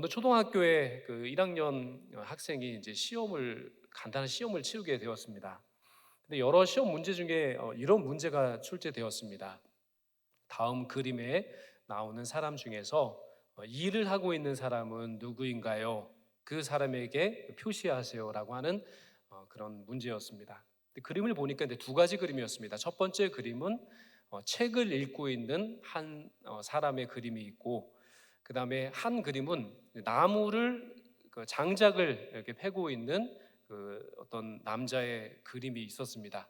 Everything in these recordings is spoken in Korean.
어느 초등학교에 그 1학년 학생이 이제 간단한 시험을 치르게 되었습니다. 근데 여러 시험 문제 중에 이런 문제가 출제되었습니다. 다음 그림에 나오는 사람 중에서 일을 하고 있는 사람은 누구인가요? 그 사람에게 표시하세요라고 하는 그런 문제였습니다. 근데 그림을 보니까 이제 두 가지 그림이었습니다. 첫 번째 그림은 책을 읽고 있는 한 사람의 그림이 있고, 그 다음에 한 그림은 나무를 그 장작을 이렇게 패고 있는 그 어떤 남자의 그림이 있었습니다.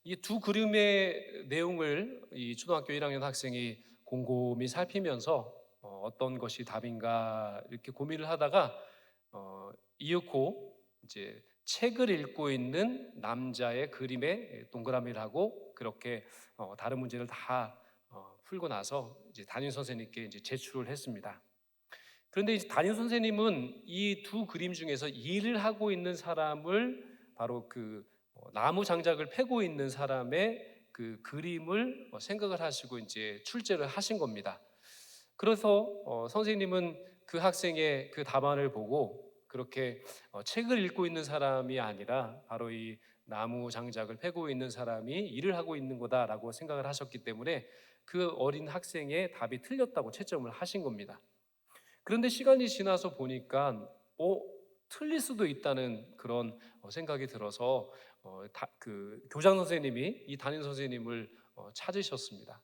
이 두 그림의 내용을 이 초등학교 1학년 학생이 곰곰이 살피면서 어떤 것이 답인가 이렇게 고민을 하다가 이윽고 이제 책을 읽고 있는 남자의 그림에 동그라미를 하고 그렇게 다른 문제를 다 풀고 나서 이제 담임 선생님께 이제 제출을 했습니다. 그런데 이제 담임 선생님은 이 두 그림 중에서 일을 하고 있는 사람을 바로 그 나무 장작을 패고 있는 사람의 그 그림을 생각을 하시고 이제 출제를 하신 겁니다. 그래서 선생님은 그 학생의 그 답안을 보고 그렇게 책을 읽고 있는 사람이 아니라 바로 이 나무 장작을 패고 있는 사람이 일을 하고 있는 거다라고 생각을 하셨기 때문에 그 어린 학생의 답이 틀렸다고 채점을 하신 겁니다. 그런데 시간이 지나서 보니까 틀릴 수도 있다는 그런 생각이 들어서 그 교장 선생님이 이 담임 선생님을 찾으셨습니다.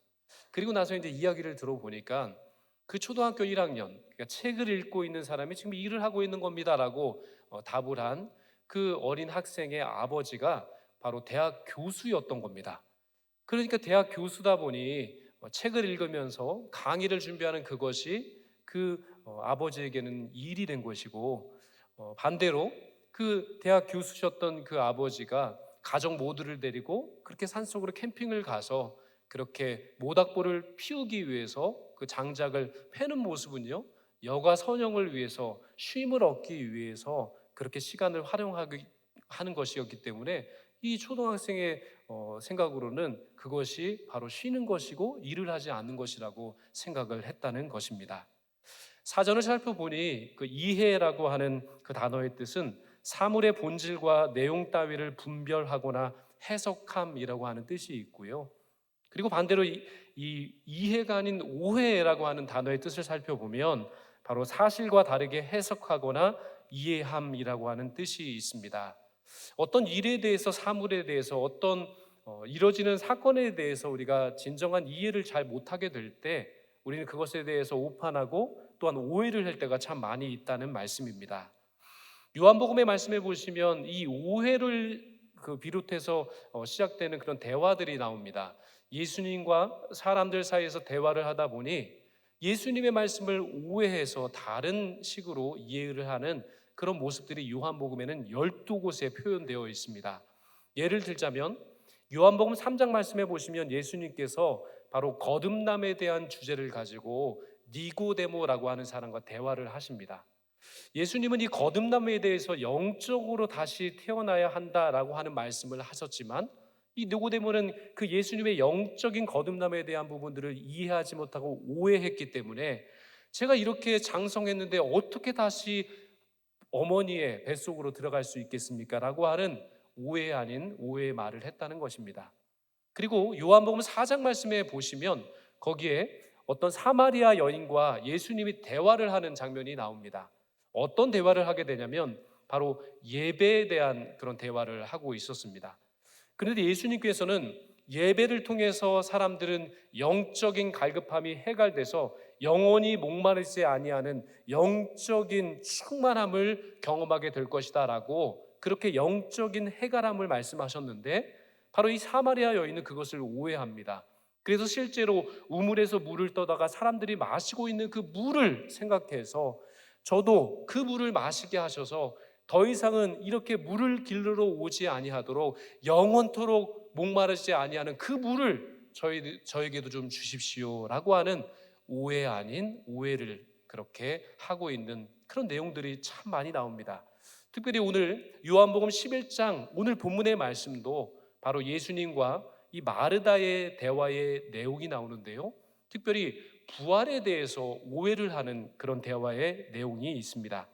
그리고 나서 이제 이야기를 들어보니까 그 초등학교 1학년, 그러니까 책을 읽고 있는 사람이 지금 일을 하고 있는 겁니다라고 답을 한 그 어린 학생의 아버지가 바로 대학 교수였던 겁니다. 그러니까 대학 교수다 보니 책을 읽으면서 강의를 준비하는 그것이 그 아버지에게는 일이 된 것이고, 반대로 그 대학 교수셨던 그 아버지가 가족 모두를 데리고 그렇게 산속으로 캠핑을 가서 그렇게 모닥불을 피우기 위해서 그 장작을 패는 모습은요, 여가 선영을 위해서 쉼을 얻기 위해서 그렇게 시간을 활용하기 하는 것이었기 때문에 이 초등학생의 생각으로는 그것이 바로 쉬는 것이고 일을 하지 않는 것이라고 생각을 했다는 것입니다. 사전을 살펴보니 그 이해라고 하는 그 단어의 뜻은 사물의 본질과 내용 따위를 분별하거나 해석함이라고 하는 뜻이 있고요. 그리고 반대로 이 이해가 아닌 오해라고 하는 단어의 뜻을 살펴보면 바로 사실과 다르게 해석하거나 이해함이라고 하는 뜻이 있습니다. 어떤 일에 대해서, 사물에 대해서, 어떤 이뤄지는 사건에 대해서 우리가 진정한 이해를 잘 못하게 될 때 우리는 그것에 대해서 오판하고 또한 오해를 할 때가 참 많이 있다는 말씀입니다. 요한복음의 말씀에 보시면 이 오해를 비롯해서 시작되는 그런 대화들이 나옵니다. 예수님과 사람들 사이에서 대화를 하다 보니 예수님의 말씀을 오해해서 다른 식으로 이해를 하는 그런 모습들이 요한복음에는 12곳에 표현되어 있습니다. 예를 들자면 요한복음 3장 말씀에 보시면 예수님께서 바로 거듭남에 대한 주제를 가지고 니고데모라고 하는 사람과 대화를 하십니다. 예수님은 이 거듭남에 대해서 영적으로 다시 태어나야 한다라고 하는 말씀을 하셨지만 이 니고데모는 그 예수님의 영적인 거듭남에 대한 부분들을 이해하지 못하고 오해했기 때문에 제가 이렇게 장성했는데 어떻게 다시 어머니의 뱃속으로 들어갈 수 있겠습니까? 라고 하는 오해 아닌 오해의 말을 했다는 것입니다. 그리고 요한복음 4장 말씀에 보시면 거기에 어떤 사마리아 여인과 예수님이 대화를 하는 장면이 나옵니다. 어떤 대화를 하게 되냐면 바로 예배에 대한 그런 대화를 하고 있었습니다. 그런데 예수님께서는 예배를 통해서 사람들은 영적인 갈급함이 해갈돼서 영원히 목마르지 아니하는 영적인 충만함을 경험하게 될 것이다라고 그렇게 영적인 해갈함을 말씀하셨는데 바로 이 사마리아 여인은 그것을 오해합니다. 그래서 실제로 우물에서 물을 떠다가 사람들이 마시고 있는 그 물을 생각해서 저도 그 물을 마시게 하셔서 더 이상은 이렇게 물을 길르러 오지 아니하도록 영원토록 목마르지 아니하는 그 물을 저에게도 좀 주십시오라고 하는 오해 아닌 오해를 그렇게 하고 있는 그런 내용들이 참 많이 나옵니다. 특별히 오늘 요한복음 11장 오늘 본문의 말씀도 바로 예수님과 이 마르다의 대화의 내용이 나오는데요. 특별히 부활에 대해서 오해를 하는 그런 대화의 내용이 있습니다.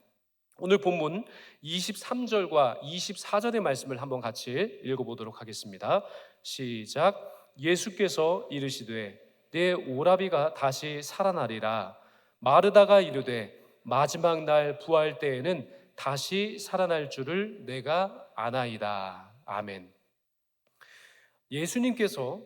오늘 본문 23절과 24절의 말씀을 한번 같이 읽어보도록 하겠습니다. 시작. 예수께서 이르시되 내 오라비가 다시 살아나리라. 마르다가 이르되 마지막 날 부활 때에는 다시 살아날 줄을 내가 아나이다. 아멘. 예수님께서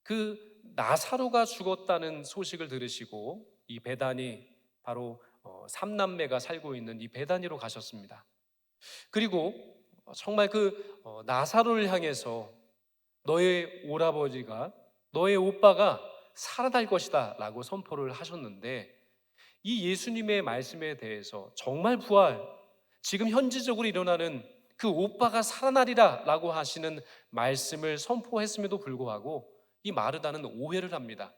그 나사로가 죽었다는 소식을 들으시고 이 베다니, 바로 삼남매가 살고 있는 이 베다니로 가셨습니다. 그리고 정말 나사로를 향해서 너의 오라버지가, 너의 오빠가 살아날 것이다 라고 선포를 하셨는데, 이 예수님의 말씀에 대해서 정말 부활, 지금 현지적으로 일어나는 그 오빠가 살아나리라 라고 하시는 말씀을 선포했음에도 불구하고 이 마르다는 오해를 합니다.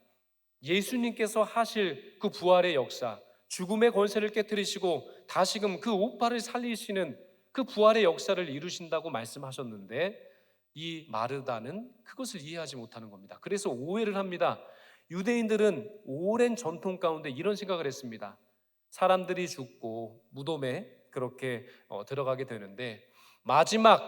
예수님께서 하실 그 부활의 역사, 죽음의 권세를 깨뜨리시고 다시금 그 오빠를 살리시는 그 부활의 역사를 이루신다고 말씀하셨는데, 이 마르다는 그것을 이해하지 못하는 겁니다. 그래서 오해를 합니다. 유대인들은 오랜 전통 가운데 이런 생각을 했습니다. 사람들이 죽고 무덤에 그렇게 들어가게 되는데, 마지막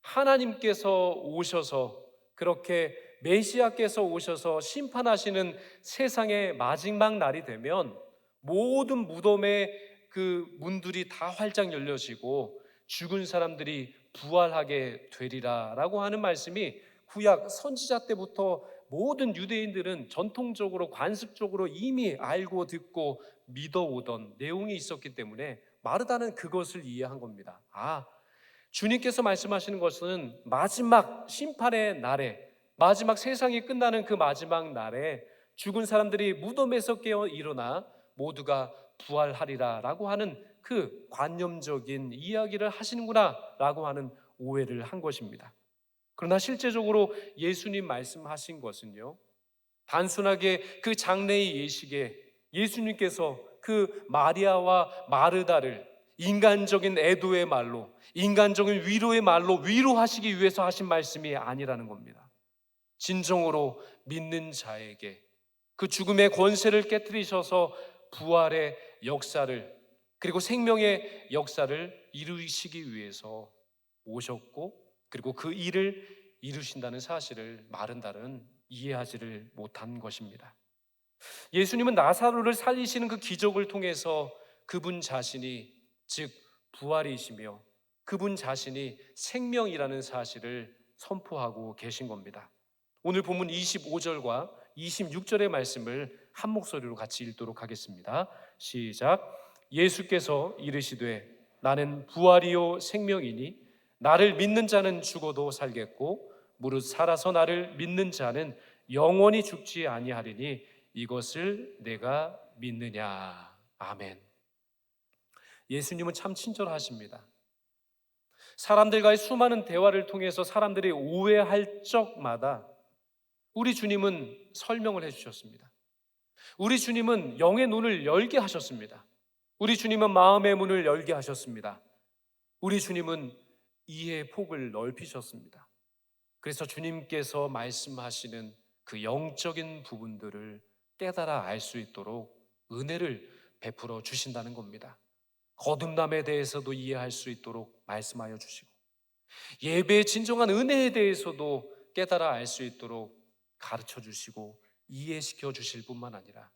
하나님께서 오셔서, 그렇게 메시아께서 오셔서 심판하시는 세상의 마지막 날이 되면 모든 무덤의 그 문들이 다 활짝 열려지고 죽은 사람들이 부활하게 되리라 라고 하는 말씀이 구약 선지자 때부터 모든 유대인들은 전통적으로 관습적으로 이미 알고 듣고 믿어오던 내용이 있었기 때문에 마르다는 그것을 이해한 겁니다. 주님께서 말씀하시는 것은 마지막 심판의 날에, 마지막 세상이 끝나는 그 마지막 날에 죽은 사람들이 무덤에서 깨어 일어나 모두가 부활하리라 라고 하는 그 관념적인 이야기를 하시는구나 라고 하는 오해를 한 것입니다. 그러나 실제적으로 예수님 말씀하신 것은요, 단순하게 그 장래의 예식에 예수님께서 그 마리아와 마르다를 인간적인 애도의 말로, 인간적인 위로의 말로 위로하시기 위해서 하신 말씀이 아니라는 겁니다. 진정으로 믿는 자에게 그 죽음의 권세를 깨뜨리셔서 부활의 역사를, 그리고 생명의 역사를 이루시기 위해서 오셨고, 그리고 그 일을 이루신다는 사실을 마른다는 이해하지를 못한 것입니다. 예수님은 나사로를 살리시는 그 기적을 통해서 그분 자신이, 즉 부활이시며 그분 자신이 생명이라는 사실을 선포하고 계신 겁니다. 오늘 본문 25절과 26절의 말씀을 한 목소리로 같이 읽도록 하겠습니다. 시작. 예수께서 이르시되 나는 부활이요 생명이니 나를 믿는 자는 죽어도 살겠고 무릇 살아서 나를 믿는 자는 영원히 죽지 아니하리니 이것을 내가 믿느냐. 아멘. 예수님은 참 친절하십니다. 사람들과의 수많은 대화를 통해서 사람들이 오해할 적마다 우리 주님은 설명을 해주셨습니다. 우리 주님은 영의 눈을 열게 하셨습니다. 우리 주님은 마음의 문을 열게 하셨습니다. 우리 주님은 이해의 폭을 넓히셨습니다. 그래서 주님께서 말씀하시는 그 영적인 부분들을 깨달아 알 수 있도록 은혜를 베풀어 주신다는 겁니다. 거듭남에 대해서도 이해할 수 있도록 말씀하여 주시고, 예배의 진정한 은혜에 대해서도 깨달아 알 수 있도록 가르쳐 주시고 이해시켜 주실 뿐만 아니라,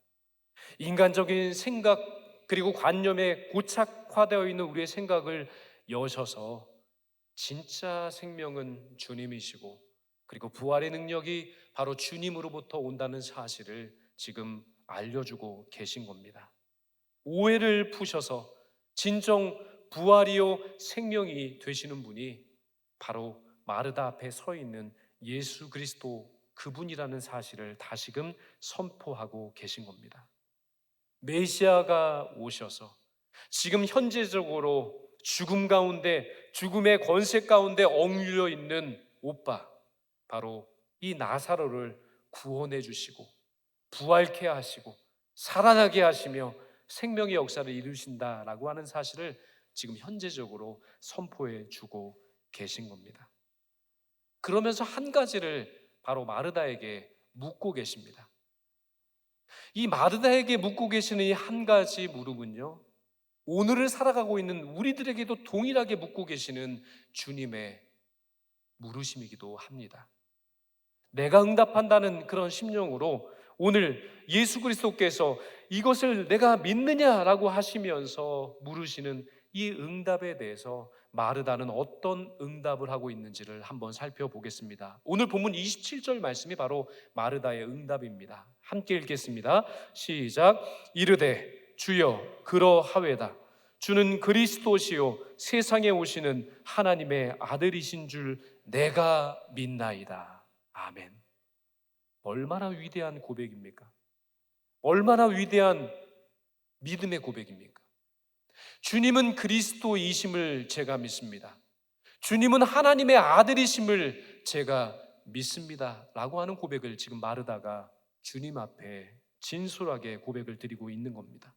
인간적인 생각 그리고 관념에 고착화되어 있는 우리의 생각을 여셔서 진짜 생명은 주님이시고, 그리고 부활의 능력이 바로 주님으로부터 온다는 사실을 지금 알려주고 계신 겁니다. 오해를 푸셔서 진정 부활이요 생명이 되시는 분이 바로 마르다 앞에 서 있는 예수 그리스도 그분이라는 사실을 다시금 선포하고 계신 겁니다. 메시아가 오셔서 지금 현재적으로 죽음 가운데, 죽음의 권세 가운데 얽눌려 있는 오빠, 바로 이 나사로를 구원해 주시고 부활케 하시고 살아나게 하시며 생명의 역사를 이루신다라고 하는 사실을 지금 현재적으로 선포해 주고 계신 겁니다. 그러면서 한 가지를 바로 마르다에게 묻고 계십니다. 이 마르다에게 묻고 계시는 이 한 가지 물음은요, 오늘을 살아가고 있는 우리들에게도 동일하게 묻고 계시는 주님의 물으심이기도 합니다. 내가 응답한다는 그런 심령으로 오늘 예수 그리스도께서 이것을 내가 믿느냐라고 하시면서 물으시는 이 응답에 대해서 마르다는 어떤 응답을 하고 있는지를 한번 살펴보겠습니다. 오늘 본문 27절 말씀이 바로 마르다의 응답입니다. 함께 읽겠습니다. 시작. 이르되 주여 그러하외다. 주는 그리스도시요 세상에 오시는 하나님의 아들이신 줄 내가 믿나이다. 아멘. 얼마나 위대한 고백입니까? 얼마나 위대한 믿음의 고백입니까? 주님은 그리스도이심을 제가 믿습니다. 주님은 하나님의 아들이심을 제가 믿습니다. 라고 하는 고백을 지금 마르다가 주님 앞에 진솔하게 고백을 드리고 있는 겁니다.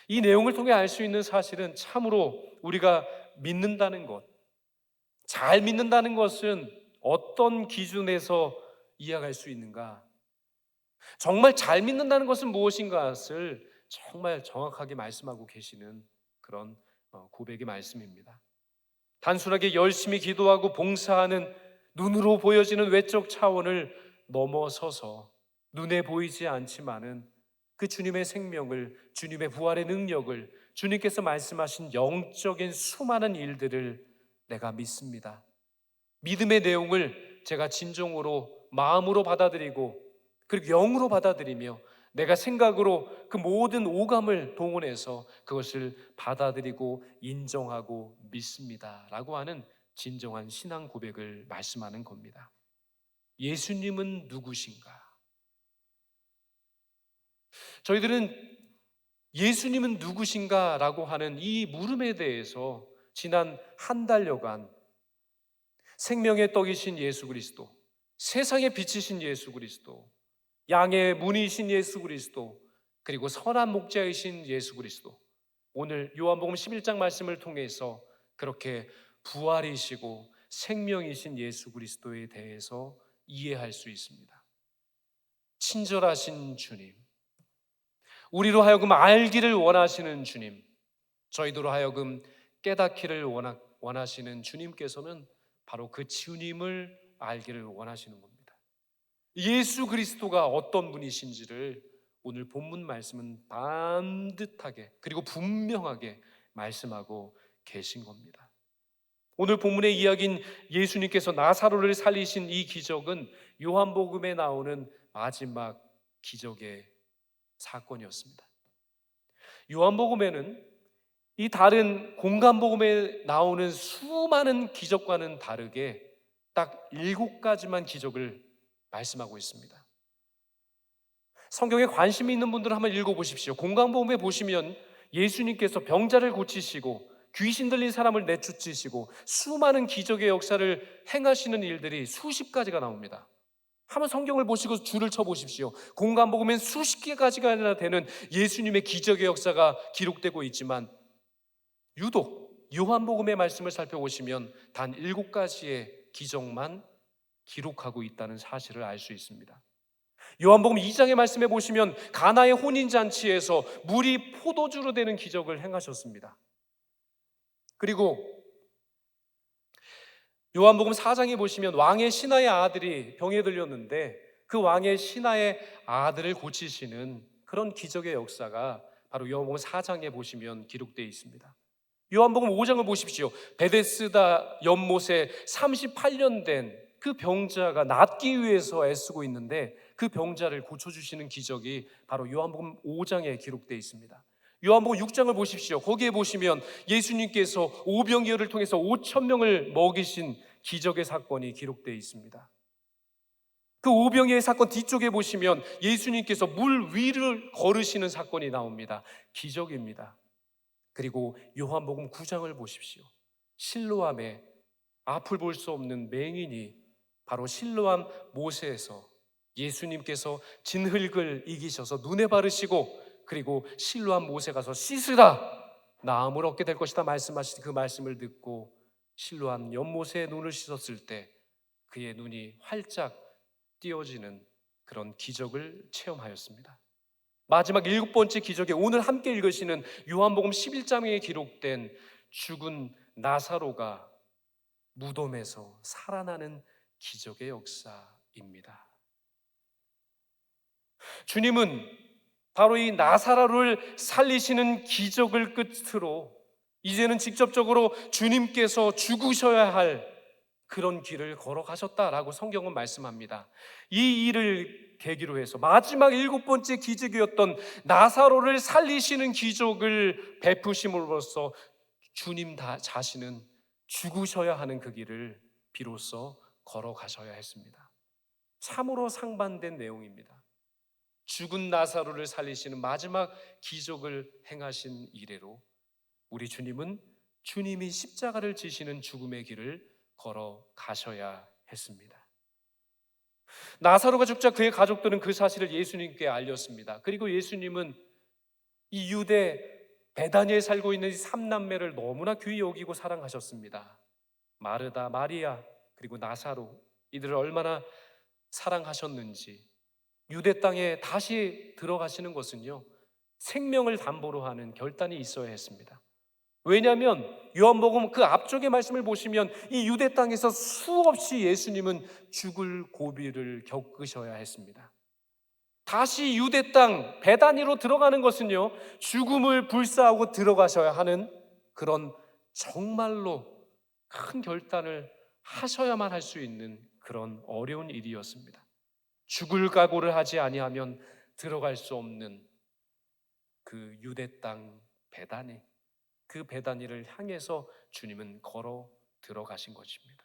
이 내용을 통해 알 수 있는 사실은 참으로 우리가 믿는다는 것, 잘 믿는다는 것은 어떤 기준에서 이해할 수 있는가? 정말 잘 믿는다는 것은 무엇인가를 정말 정확하게 말씀하고 계시는 그런 고백의 말씀입니다. 단순하게 열심히 기도하고 봉사하는 눈으로 보여지는 외적 차원을 넘어서서 눈에 보이지 않지만은 그 주님의 생명을, 주님의 부활의 능력을, 주님께서 말씀하신 영적인 수많은 일들을 내가 믿습니다. 믿음의 내용을 제가 진정으로 마음으로 받아들이고 그리고 영으로 받아들이며 내가 생각으로 그 모든 오감을 동원해서 그것을 받아들이고 인정하고 믿습니다 라고 하는 진정한 신앙 고백을 말씀하는 겁니다. 예수님은 누구신가? 저희들은 예수님은 누구신가 라고 하는 이 물음에 대해서 지난 한 달여간 생명의 떡이신 예수 그리스도, 세상의 빛이신 예수 그리스도, 양의 문이신 예수 그리스도, 그리고 선한 목자이신 예수 그리스도, 오늘 요한복음 11장 말씀을 통해서 그렇게 부활이시고 생명이신 예수 그리스도에 대해서 이해할 수 있습니다. 친절하신 주님, 우리로 하여금 알기를 원하시는 주님, 저희들로 하여금 깨닫기를 원하시는 주님께서는 바로 그 주님을 알기를 원하시는 겁니다. 예수 그리스도가 어떤 분이신지를 오늘 본문 말씀은 반듯하게 그리고 분명하게 말씀하고 계신 겁니다. 오늘 본문의 이야기인 예수님께서 나사로를 살리신 이 기적은 요한복음에 나오는 마지막 기적의 사건이었습니다. 요한복음에는 이 다른 공간복음에 나오는 수많은 기적과는 다르게 딱 7가지만 기적을 말씀하고 있습니다. 성경에 관심이 있는 분들은 한번 읽어보십시오. 공간복음에 보시면 예수님께서 병자를 고치시고 귀신 들린 사람을 내쫓으시고 수많은 기적의 역사를 행하시는 일들이 수십 가지가 나옵니다. 한번 성경을 보시고 줄을 쳐보십시오. 공간복음엔 수십 가지가 되는 예수님의 기적의 역사가 기록되고 있지만 유독 요한복음의 말씀을 살펴보시면 단 7가지의 기적만 기록하고 있다는 사실을 알 수 있습니다. 요한복음 2장의 말씀에 보시면 가나의 혼인잔치에서 물이 포도주로 되는 기적을 행하셨습니다. 그리고 요한복음 4장에 보시면 왕의 신하의 아들이 병에 들렸는데 그 왕의 신하의 아들을 고치시는 그런 기적의 역사가 바로 요한복음 4장에 보시면 기록되어 있습니다. 요한복음 5장을 보십시오. 베데스다 연못에 38년 된 그 병자가 낫기 위해서 애쓰고 있는데 그 병자를 고쳐주시는 기적이 바로 요한복음 5장에 기록되어 있습니다. 요한복음 6장을 보십시오. 거기에 보시면 예수님께서 오병이어를 통해서 5,000명을 먹이신 기적의 사건이 기록되어 있습니다. 그 오병이어의 사건 뒤쪽에 보시면 예수님께서 물 위를 걸으시는 사건이 나옵니다. 기적입니다. 그리고 요한복음 9장을 보십시오. 실로암에 앞을 볼 수 없는 맹인이 바로 실로암 모세에서 예수님께서 진흙을 이기셔서 눈에 바르시고 그리고 실로암 모세 가서 씻으라 나음을 얻게 될 것이다 말씀하신 그 말씀을 듣고 실로암 연못의 눈을 씻었을 때 그의 눈이 활짝 띄어지는 그런 기적을 체험하였습니다. 마지막 일곱 번째 기적에 오늘 함께 읽으시는 요한복음 11장에 기록된 죽은 나사로가 무덤에서 살아나는 기적의 역사입니다. 주님은 바로 이 나사로를 살리시는 기적을 끝으로 이제는 직접적으로 주님께서 죽으셔야 할 그런 길을 걸어가셨다라고 성경은 말씀합니다. 이 일을 계기로 해서 마지막 일곱 번째 기적이었던 나사로를 살리시는 기적을 베푸심으로써 주님 자신은 죽으셔야 하는 그 길을 비로소 걸어가셔야 했습니다. 참으로 상반된 내용입니다. 죽은 나사로를 살리시는 마지막 기적을 행하신 이래로 우리 주님은 주님이 십자가를 지시는 죽음의 길을 걸어가셔야 했습니다. 나사로가 죽자 그의 가족들은 그 사실을 예수님께 알렸습니다. 그리고 예수님은 이 유대 베다니에 살고 있는 이 삼남매를 너무나 귀히 여기고 사랑하셨습니다. 마르다, 마리아, 그리고 나사로, 이들을 얼마나 사랑하셨는지. 유대 땅에 다시 들어가시는 것은요, 생명을 담보로 하는 결단이 있어야 했습니다. 왜냐하면 요한복음 그 앞쪽의 말씀을 보시면 이 유대 땅에서 수없이 예수님은 죽을 고비를 겪으셔야 했습니다. 다시 유대 땅 베다니로 들어가는 것은요, 죽음을 불사하고 들어가셔야 하는 그런 정말로 큰 결단을 하셔야만 할 수 있는 그런 어려운 일이었습니다. 죽을 각오를 하지 아니하면 들어갈 수 없는 그 유대 땅 베다니, 그 베다니를 향해서 주님은 걸어 들어가신 것입니다.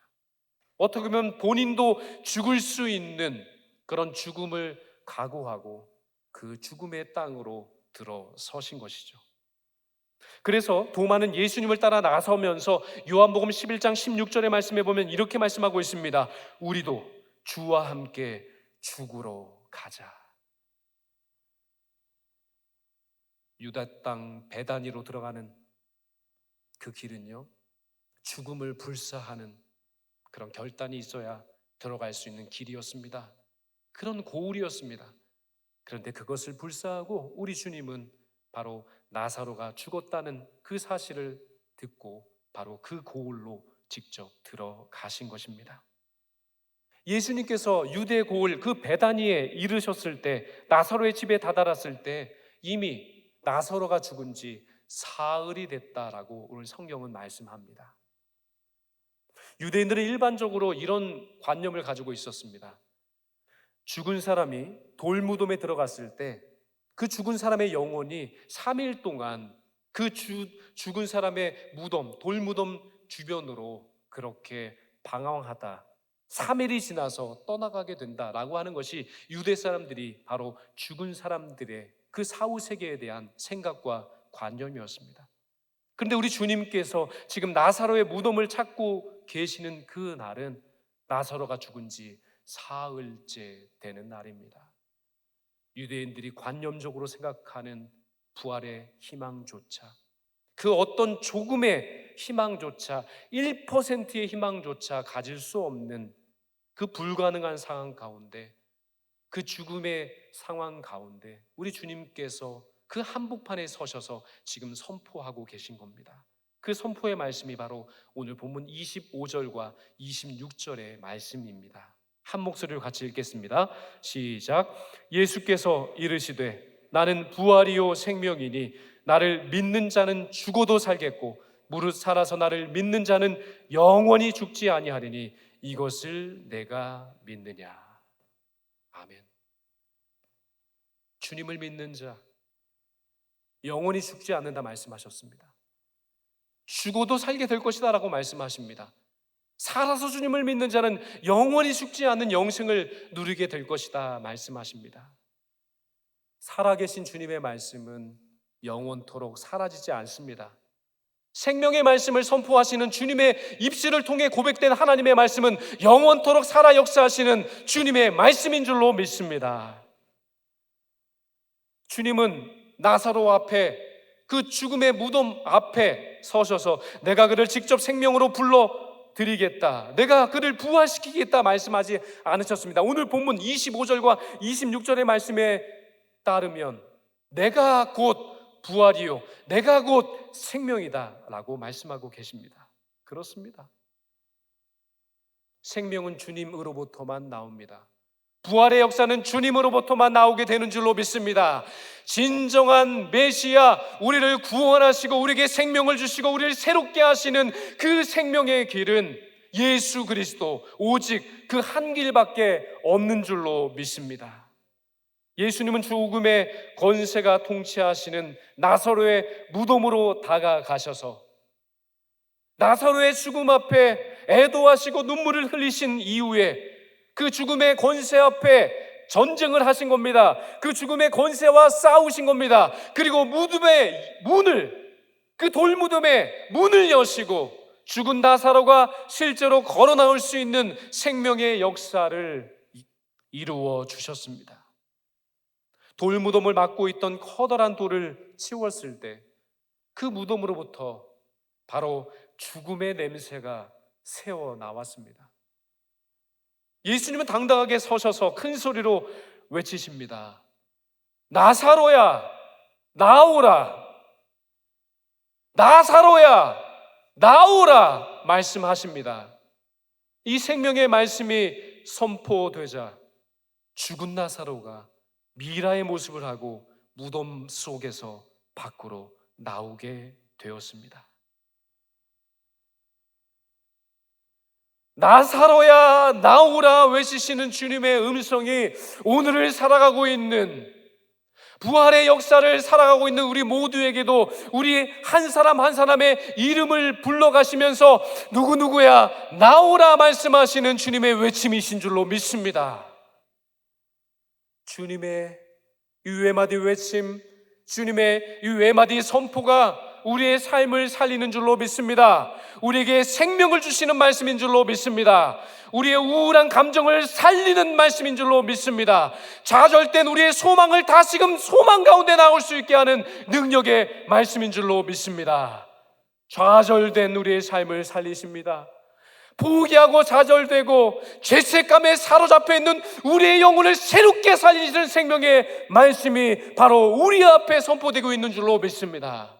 어떻게 보면 본인도 죽을 수 있는 그런 죽음을 각오하고 그 죽음의 땅으로 들어서신 것이죠. 그래서 도마는 예수님을 따라 나서면서 요한복음 11장 16절의 말씀에 보면 이렇게 말씀하고 있습니다. 우리도 주와 함께 죽으러 가자. 유다 땅 베다니로 들어가는 그 길은요, 죽음을 불사하는 그런 결단이 있어야 들어갈 수 있는 길이었습니다. 그런 고울이었습니다. 그런데 그것을 불사하고 우리 주님은 바로 나사로가 죽었다는 그 사실을 듣고 바로 그 고울로 직접 들어가신 것입니다. 예수님께서 유대 고을 그 베다니에 이르셨을 때, 나사로의 집에 다다랐을 때 이미 나사로가 죽은 지 사흘이 됐다라고 오늘 성경은 말씀합니다. 유대인들은 일반적으로 이런 관념을 가지고 있었습니다. 죽은 사람이 돌무덤에 들어갔을 때 그 죽은 사람의 영혼이 3일 동안 그 죽은 사람의 무덤, 돌무덤 주변으로 그렇게 방황하다 3일이 지나서 떠나가게 된다라고 하는 것이 유대 사람들이 바로 죽은 사람들의 그 사후 세계에 대한 생각과 관념이었습니다. 그런데 우리 주님께서 지금 나사로의 무덤을 찾고 계시는 그 날은 나사로가 죽은 지 사흘째 되는 날입니다. 유대인들이 관념적으로 생각하는 부활의 희망조차, 그 어떤 조금의 희망조차, 1%의 희망조차 가질 수 없는 그 불가능한 상황 가운데, 그 죽음의 상황 가운데 우리 주님께서 그 한복판에 서셔서 지금 선포하고 계신 겁니다. 그 선포의 말씀이 바로 오늘 본문 25절과 26절의 말씀입니다. 한 목소리로 같이 읽겠습니다. 시작. 예수께서 이르시되 나는 부활이요 생명이니 나를 믿는 자는 죽어도 살겠고 무릇 살아서 나를 믿는 자는 영원히 죽지 아니하리니 이것을 내가 믿느냐. 아멘. 주님을 믿는 자 영원히 죽지 않는다 말씀하셨습니다. 죽어도 살게 될 것이다 라고 말씀하십니다. 살아서 주님을 믿는 자는 영원히 죽지 않는 영생을 누리게 될 것이다 말씀하십니다. 살아계신 주님의 말씀은 영원토록 사라지지 않습니다. 생명의 말씀을 선포하시는 주님의 입술을 통해 고백된 하나님의 말씀은 영원토록 살아 역사하시는 주님의 말씀인 줄로 믿습니다. 주님은 나사로 앞에, 그 죽음의 무덤 앞에 서셔서 내가 그를 직접 생명으로 불러 드리겠다, 내가 그를 부활시키겠다 말씀하지 않으셨습니다. 오늘 본문 25절과 26절의 말씀에 따르면 내가 곧 부활이요 내가 곧 생명이다 라고 말씀하고 계십니다. 그렇습니다. 생명은 주님으로부터만 나옵니다. 부활의 역사는 주님으로부터만 나오게 되는 줄로 믿습니다. 진정한 메시아, 우리를 구원하시고 우리에게 생명을 주시고 우리를 새롭게 하시는 그 생명의 길은 예수 그리스도, 오직 그 한 길밖에 없는 줄로 믿습니다. 예수님은 죽음의 권세가 통치하시는 나사로의 무덤으로 다가가셔서 나사로의 죽음 앞에 애도하시고 눈물을 흘리신 이후에 그 죽음의 권세 앞에 전쟁을 하신 겁니다. 그 죽음의 권세와 싸우신 겁니다. 그리고 무덤의 문을, 그 돌무덤의 문을 여시고 죽은 나사로가 실제로 걸어 나올 수 있는 생명의 역사를 이루어 주셨습니다. 돌무덤을 막고 있던 커다란 돌을 치웠을 때 그 무덤으로부터 바로 죽음의 냄새가 새어 나왔습니다. 예수님은 당당하게 서셔서 큰 소리로 외치십니다. 나사로야, 나오라. 나사로야, 나오라 말씀하십니다. 이 생명의 말씀이 선포되자 죽은 나사로가 미라의 모습을 하고 무덤 속에서 밖으로 나오게 되었습니다. 나사로야 나오라 외치시는 주님의 음성이 오늘을 살아가고 있는, 부활의 역사를 살아가고 있는 우리 모두에게도 우리 한 사람 한 사람의 이름을 불러가시면서 누구누구야 나오라 말씀하시는 주님의 외침이신 줄로 믿습니다. 주님의 이 외마디 외침, 주님의 이 외마디 선포가 우리의 삶을 살리는 줄로 믿습니다. 우리에게 생명을 주시는 말씀인 줄로 믿습니다. 우리의 우울한 감정을 살리는 말씀인 줄로 믿습니다. 좌절된 우리의 소망을 다시금 소망 가운데 나올 수 있게 하는 능력의 말씀인 줄로 믿습니다. 좌절된 우리의 삶을 살리십니다. 포기하고 좌절되고 죄책감에 사로잡혀 있는 우리의 영혼을 새롭게 살리시는 생명의 말씀이 바로 우리 앞에 선포되고 있는 줄로 믿습니다.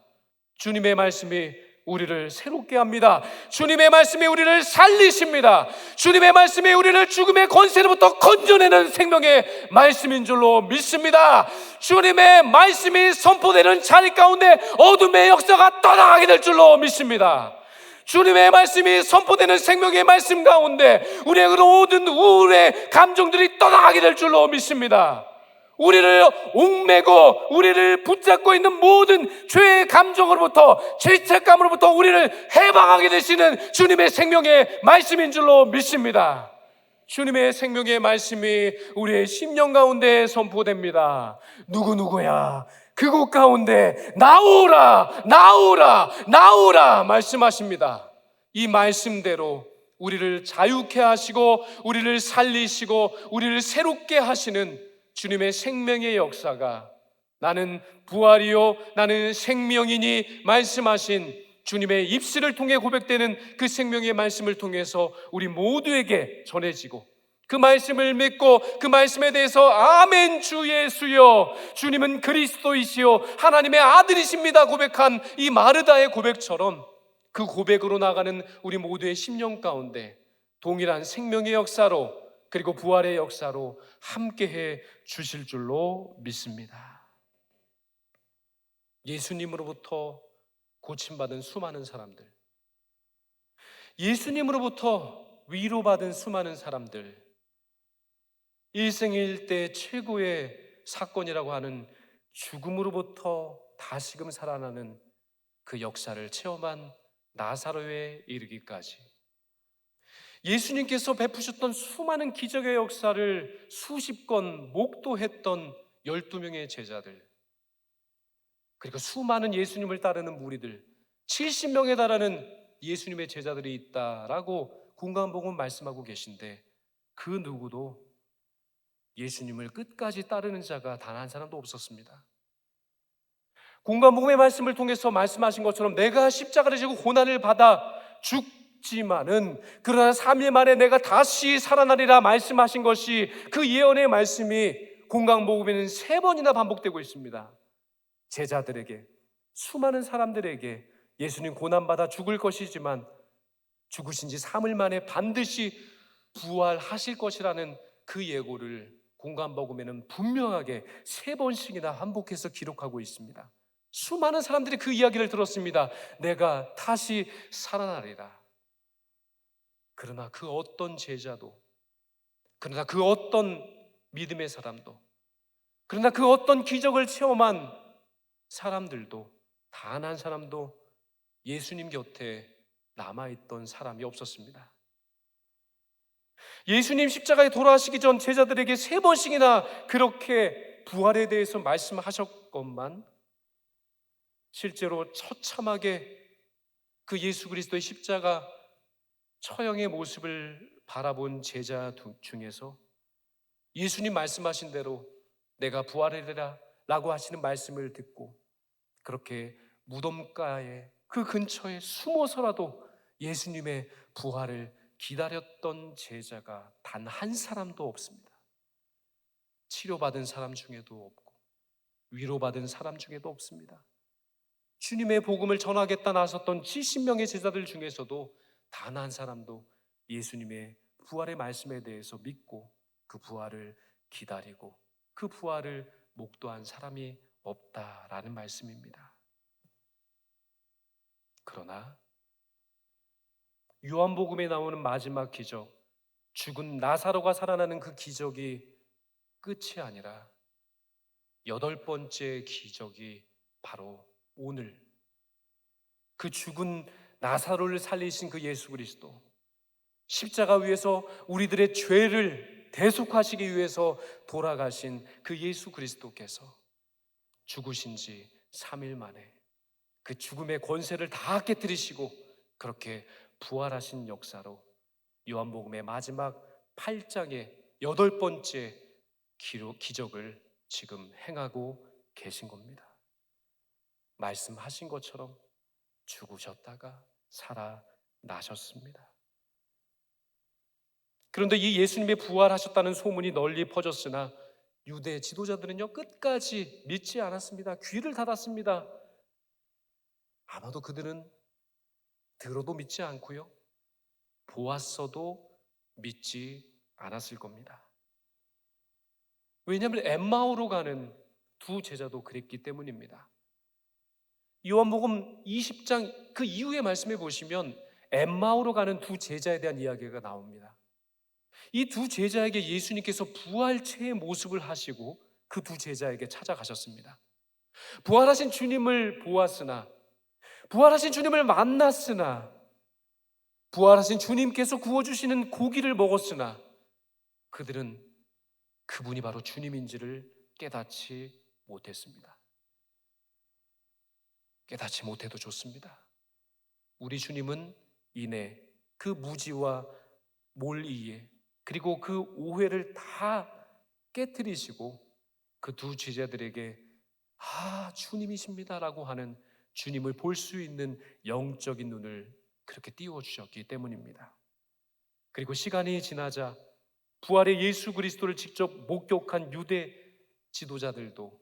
주님의 말씀이 우리를 새롭게 합니다. 주님의 말씀이 우리를 살리십니다. 주님의 말씀이 우리를 죽음의 권세로부터 건져내는 생명의 말씀인 줄로 믿습니다. 주님의 말씀이 선포되는 자리 가운데 어둠의 역사가 떠나가게 될 줄로 믿습니다. 주님의 말씀이 선포되는 생명의 말씀 가운데 우리의 모든 우울의 감정들이 떠나가게 될 줄로 믿습니다. 우리를 옥매고 우리를 붙잡고 있는 모든 죄의 감정으로부터, 죄책감으로부터 우리를 해방하게 되시는 주님의 생명의 말씀인 줄로 믿습니다. 주님의 생명의 말씀이 우리의 심령 가운데 선포됩니다. 누구누구야 그곳 가운데 나오라 나오라 나오라 말씀하십니다. 이 말씀대로 우리를 자유케 하시고 우리를 살리시고 우리를 새롭게 하시는 주님의 생명의 역사가, 나는 부활이요 나는 생명이니 말씀하신 주님의 입술을 통해 고백되는 그 생명의 말씀을 통해서 우리 모두에게 전해지고, 그 말씀을 믿고 그 말씀에 대해서 아멘 주 예수여 주님은 그리스도이시요 하나님의 아들이십니다 고백한 이 마르다의 고백처럼 그 고백으로 나가는 우리 모두의 심령 가운데 동일한 생명의 역사로, 그리고 부활의 역사로 함께해 주실 줄로 믿습니다. 예수님으로부터 고침받은 수많은 사람들, 예수님으로부터 위로받은 수많은 사람들, 일생일대 최고의 사건이라고 하는 죽음으로부터 다시금 살아나는 그 역사를 체험한 나사로에 이르기까지 예수님께서 베푸셨던 수많은 기적의 역사를 수십 건 목도했던 12명의 제자들, 그리고 수많은 예수님을 따르는 무리들, 70명에 달하는 예수님의 제자들이 있다라고 공관복음 말씀하고 계신데, 그 누구도 예수님을 끝까지 따르는 자가 단 한 사람도 없었습니다. 공관복음의 말씀을 통해서 말씀하신 것처럼 내가 십자가를 지고 고난을 받아 죽지만은 그러나 3일 만에 내가 다시 살아나리라 말씀하신 것이, 그 예언의 말씀이 공강복음에는 3번이나 반복되고 있습니다. 제자들에게, 수많은 사람들에게 예수님 고난받아 죽을 것이지만 죽으신 지 3일 만에 반드시 부활하실 것이라는 그 예고를 공간복음에는 분명하게 3번씩이나 반복해서 기록하고 있습니다. 수많은 사람들이 그 이야기를 들었습니다. 내가 다시 살아나리라. 그러나 그 어떤 제자도, 그러나 그 어떤 믿음의 사람도, 그러나 그 어떤 기적을 체험한 사람들도, 단 한 사람도 예수님 곁에 남아있던 사람이 없었습니다. 예수님 십자가에 돌아가시기 전 제자들에게 3번씩이나 그렇게 부활에 대해서 말씀하셨건만, 실제로 처참하게 그 예수 그리스도의 십자가 처형의 모습을 바라본 제자 중에서 예수님 말씀하신 대로 내가 부활하리라 라고 하시는 말씀을 듣고 그렇게 무덤가에 그 근처에 숨어서라도 예수님의 부활을 기다렸던 제자가 단 한 사람도 없습니다. 치료받은 사람 중에도 없고 위로받은 사람 중에도 없습니다. 주님의 복음을 전하겠다 나섰던 70명의 제자들 중에서도 단 한 사람도 예수님의 부활의 말씀에 대해서 믿고 그 부활을 기다리고 그 부활을 목도한 사람이 없다라는 말씀입니다. 그러나 요한복음에 나오는 마지막 기적, 죽은 나사로가 살아나는 그 기적이 끝이 아니라 8번째 기적이 바로 오늘 그 죽은 나사로를 살리신 그 예수 그리스도, 십자가 위에서 우리들의 죄를 대속하시기 위해서 돌아가신 그 예수 그리스도께서 죽으신 지 3일 만에 그 죽음의 권세를 다 깨뜨리시고 그렇게 부활하신 역사로 요한복음의 마지막 8장의 8번째 기적을 지금 행하고 계신 겁니다. 말씀하신 것처럼 죽으셨다가 살아나셨습니다. 그런데 이 예수님의 부활하셨다는 소문이 널리 퍼졌으나 유대 지도자들은요 끝까지 믿지 않았습니다. 귀를 닫았습니다. 아마도 그들은 들어도 믿지 않고요 보았어도 믿지 않았을 겁니다. 왜냐하면 엠마오로 가는 두 제자도 그랬기 때문입니다. 요한복음 20장 그 이후의 말씀에 보시면 엠마오로 가는 두 제자에 대한 이야기가 나옵니다. 이 두 제자에게 예수님께서 부활체의 모습을 하시고 그 두 제자에게 찾아가셨습니다. 부활하신 주님을 보았으나, 부활하신 주님을 만났으나, 부활하신 주님께서 구워주시는 고기를 먹었으나 그들은 그분이 바로 주님인지를 깨닫지 못했습니다. 깨닫지 못해도 좋습니다. 우리 주님은 이내 그 무지와 몰이에 그리고 그 오해를 다 깨뜨리시고 그 두 제자들에게 주님이십니다라고 하는 주님을 볼 수 있는 영적인 눈을 그렇게 띄워주셨기 때문입니다. 그리고 시간이 지나자 부활의 예수 그리스도를 직접 목격한 유대 지도자들도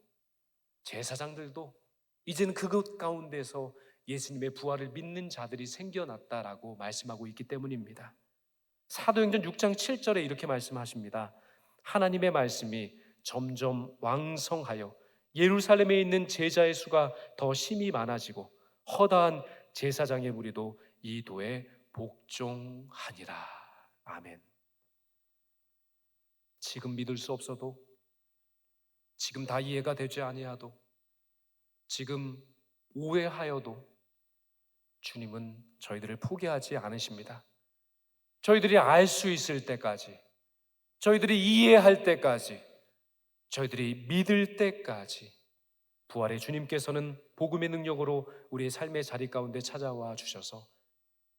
제사장들도 이제는 그것 가운데서 예수님의 부활을 믿는 자들이 생겨났다라고 말씀하고 있기 때문입니다. 사도행전 6장 7절에 이렇게 말씀하십니다. 하나님의 말씀이 점점 왕성하여 예루살렘에 있는 제자의 수가 더 심히 많아지고 허다한 제사장의 무리도 이 도에 복종하니라. 아멘. 지금 믿을 수 없어도, 지금 다 이해가 되지 아니하도, 지금 오해하여도 주님은 저희들을 포기하지 않으십니다. 저희들이 알 수 있을 때까지, 저희들이 이해할 때까지, 저희들이 믿을 때까지 부활의 주님께서는 복음의 능력으로 우리의 삶의 자리 가운데 찾아와 주셔서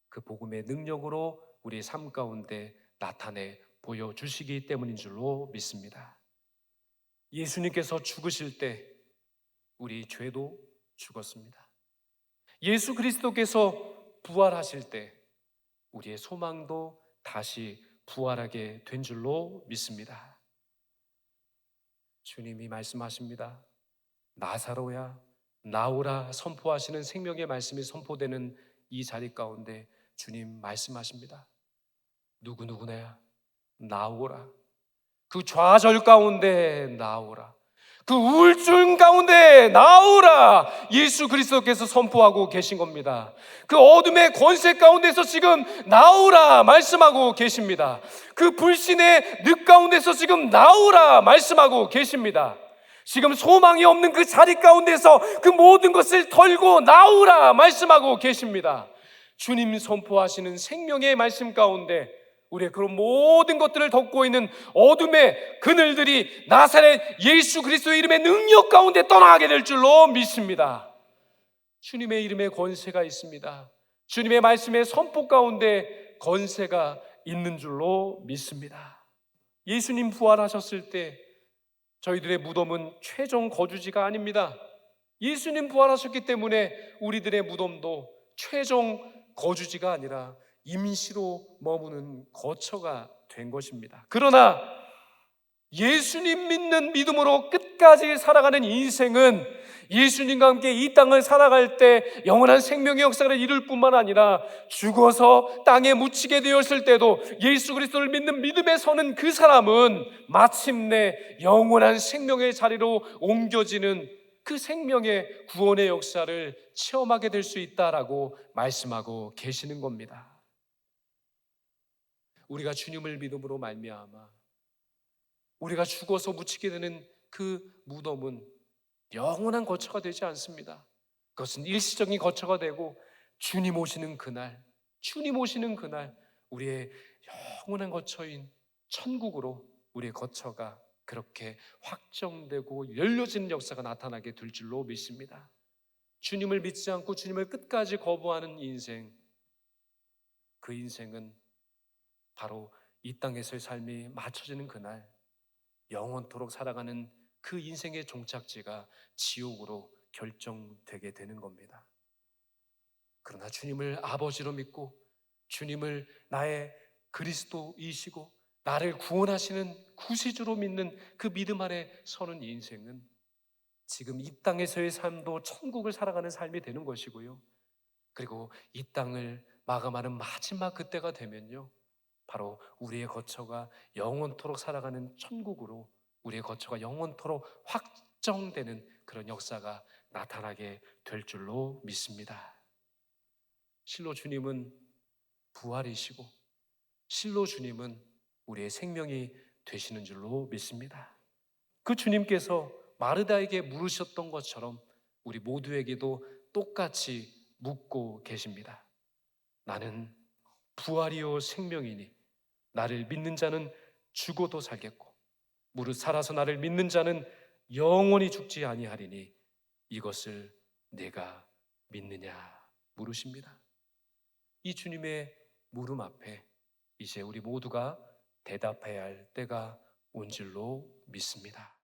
그 복음의 능력으로 우리의 삶 가운데 나타내 보여주시기 때문인 줄로 믿습니다. 예수님께서 죽으실 때 우리 죄도 죽었습니다. 예수 그리스도께서 부활하실 때 우리의 소망도 다시 부활하게 된 줄로 믿습니다. 주님이 말씀하십니다. 나사로야 나오라 선포하시는 생명의 말씀이 선포되는 이 자리 가운데 주님 말씀하십니다. 누구누구냐 나오라. 그 좌절 가운데 나오라. 그 우울증 가운데 나오라. 예수 그리스도께서 선포하고 계신 겁니다. 그 어둠의 권세 가운데서 지금 나오라 말씀하고 계십니다. 그 불신의 늪 가운데서 지금 나오라 말씀하고 계십니다. 지금 소망이 없는 그 자리 가운데서 그 모든 것을 털고 나오라 말씀하고 계십니다. 주님 선포하시는 생명의 말씀 가운데 우리의 그런 모든 것들을 덮고 있는 어둠의 그늘들이 나사렛 예수 그리스도의 이름의 능력 가운데 떠나게 될 줄로 믿습니다. 주님의 이름에 권세가 있습니다. 주님의 말씀의 선포 가운데 권세가 있는 줄로 믿습니다. 예수님 부활하셨을 때 저희들의 무덤은 최종 거주지가 아닙니다. 예수님 부활하셨기 때문에 우리들의 무덤도 최종 거주지가 아니라 임시로 머무는 거처가 된 것입니다. 그러나 예수님 믿는 믿음으로 끝까지 살아가는 인생은 예수님과 함께 이 땅을 살아갈 때 영원한 생명의 역사를 이룰 뿐만 아니라 죽어서 땅에 묻히게 되었을 때도 예수 그리스도를 믿는 믿음에 서는 그 사람은 마침내 영원한 생명의 자리로 옮겨지는 그 생명의 구원의 역사를 체험하게 될 수 있다라고 말씀하고 계시는 겁니다. 우리가 주님을 믿음으로 말미암아 우리가 죽어서 묻히게 되는 그 무덤은 영원한 거처가 되지 않습니다. 그것은 일시적인 거처가 되고 주님 오시는 그날 우리의 영원한 거처인 천국으로 우리의 거처가 그렇게 확정되고 열려지는 역사가 나타나게 될 줄로 믿습니다. 주님을 믿지 않고 주님을 끝까지 거부하는 인생, 그 인생은 바로 이 땅에서의 삶이 맞춰지는 그날 영원토록 살아가는 그 인생의 종착지가 지옥으로 결정되게 되는 겁니다. 그러나 주님을 아버지로 믿고 주님을 나의 그리스도이시고 나를 구원하시는 구세주로 믿는 그 믿음 아래 서는 인생은 지금 이 땅에서의 삶도 천국을 살아가는 삶이 되는 것이고요. 그리고 이 땅을 마감하는 마지막 그때가 되면요, 바로 우리의 거처가 영원토록 살아가는 천국으로 우리의 거처가 영원토록 확정되는 그런 역사가 나타나게 될 줄로 믿습니다. 실로 주님은 부활이시고 실로 주님은 우리의 생명이 되시는 줄로 믿습니다. 그 주님께서 마르다에게 물으셨던 것처럼 우리 모두에게도 똑같이 묻고 계십니다. 나는 부활이요 생명이니 나를 믿는 자는 죽어도 살겠고 무릇 살아서 나를 믿는 자는 영원히 죽지 아니하리니 이것을 내가 믿느냐 물으십니다. 이 주님의 물음 앞에 이제 우리 모두가 대답해야 할 때가 온 줄로 믿습니다.